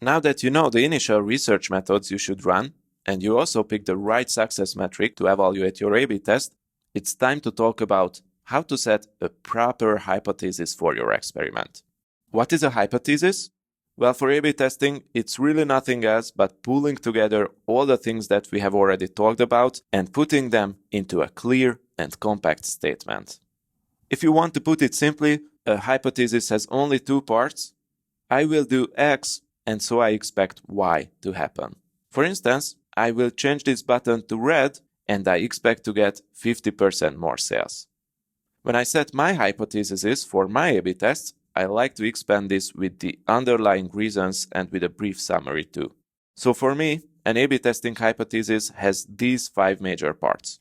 Now that you know the initial research methods you should run, and you also pick the right success metric to evaluate your A/B test, it's time to talk about how to set a proper hypothesis for your experiment. What is a hypothesis? Well, for A/B testing, it's really nothing else but pulling together all the things that we have already talked about and putting them into a clear and compact statement. If you want to put it simply, a hypothesis has only two parts. I will do X, and so I expect Y to happen. For instance, I will change this button to red, and I expect to get 50% more sales. When I set my hypothesis for my A/B tests, I like to expand this with the underlying reasons and with a brief summary too. So for me, an A/B testing hypothesis has these 5 major parts.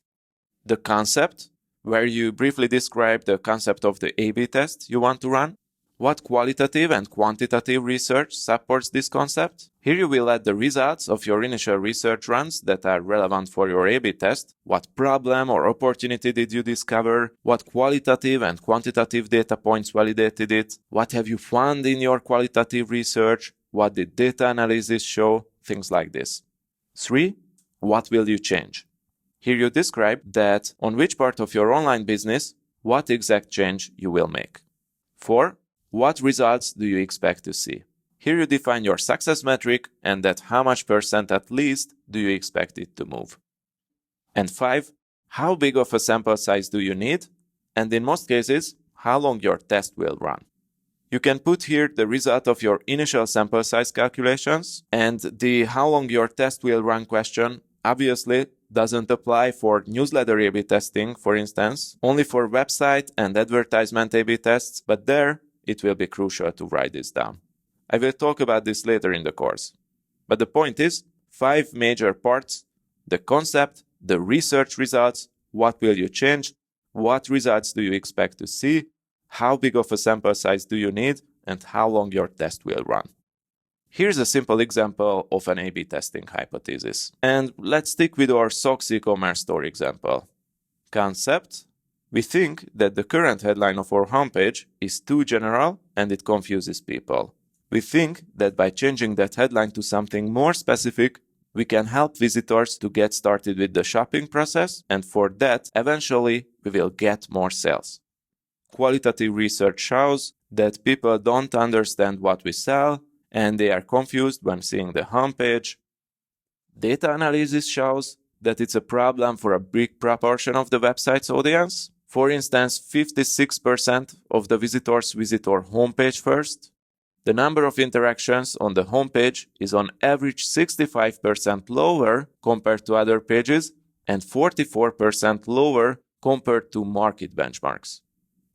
The concept, where you briefly describe the concept of the A/B test you want to run. What qualitative and quantitative research supports this concept? Here you will add the results of your initial research runs that are relevant for your A/B test. What problem or opportunity did you discover? What qualitative and quantitative data points validated it? What have you found in your qualitative research? What did data analysis show? Things like this. 3. What will you change? Here you describe that on which part of your online business, what exact change you will make. 4. What results do you expect to see? Here you define your success metric and that how much % at least do you expect it to move. And 5. How big of a sample size do you need? And in most cases, how long your test will run. You can put here the result of your initial sample size calculations, and the how long your test will run question obviously doesn't apply for newsletter A/B testing, for instance, only for website and advertisement A/B tests, but there it will be crucial to write this down. I will talk about this later in the course. But the point is, 5 major parts: the concept, the research results, what will you change, what results do you expect to see, how big of a sample size do you need, and how long your test will run. Here's a simple example of an A/B testing hypothesis. And let's stick with our socks e-commerce store example. Concept: we think that the current headline of our homepage is too general and it confuses people. We think that by changing that headline to something more specific, we can help visitors to get started with the shopping process, and for that, eventually, we will get more sales. Qualitative research shows that people don't understand what we sell, and they are confused when seeing the homepage. Data analysis shows that it's a problem for a big proportion of the website's audience. For instance, 56% of the visitors visit our homepage first. The number of interactions on the homepage is on average 65% lower compared to other pages and 44% lower compared to market benchmarks.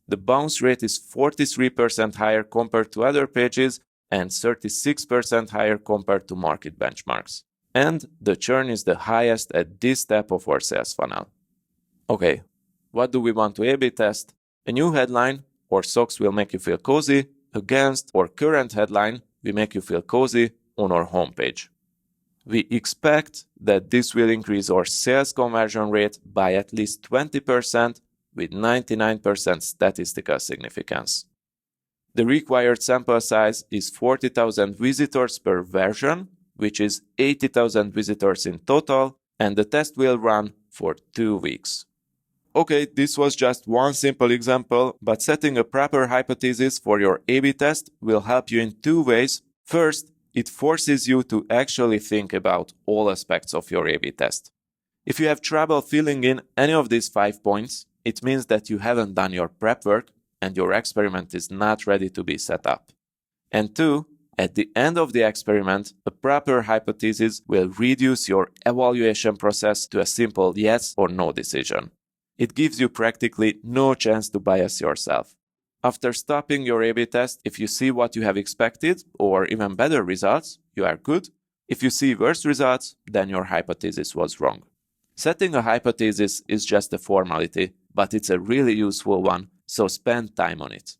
The bounce rate is 43% higher compared to other pages and 36% higher compared to market benchmarks. And the churn is the highest at this step of our sales funnel. Okay, what do we want to A/B test? A new headline or socks will make you feel cozy against our current headline will make you feel cozy on our homepage. We expect that this will increase our sales conversion rate by at least 20% with 99% statistical significance. The required sample size is 40,000 visitors per version, which is 80,000 visitors in total, and the test will run for 2 weeks. Okay, this was just one simple example, but setting a proper hypothesis for your A/B test will help you in 2 ways. First, it forces you to actually think about all aspects of your A/B test. If you have trouble filling in any of these 5 points, it means that you haven't done your prep work and your experiment is not ready to be set up. And 2, at the end of the experiment, a proper hypothesis will reduce your evaluation process to a simple yes or no decision. It gives you practically no chance to bias yourself. After stopping your A/B test, if you see what you have expected or even better results, you are good. If you see worse results, then your hypothesis was wrong. Setting a hypothesis is just a formality, but it's a really useful one, so spend time on it.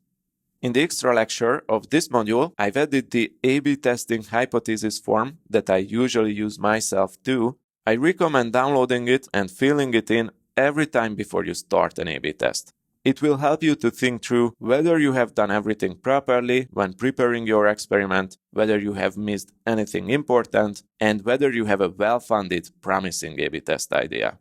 In the extra lecture of this module, I've added the A/B testing hypothesis form that I usually use myself too. I recommend downloading it and filling it in every time before you start an A/B test. It will help you to think through whether you have done everything properly when preparing your experiment, whether you have missed anything important, and whether you have a well-funded, promising A/B test idea.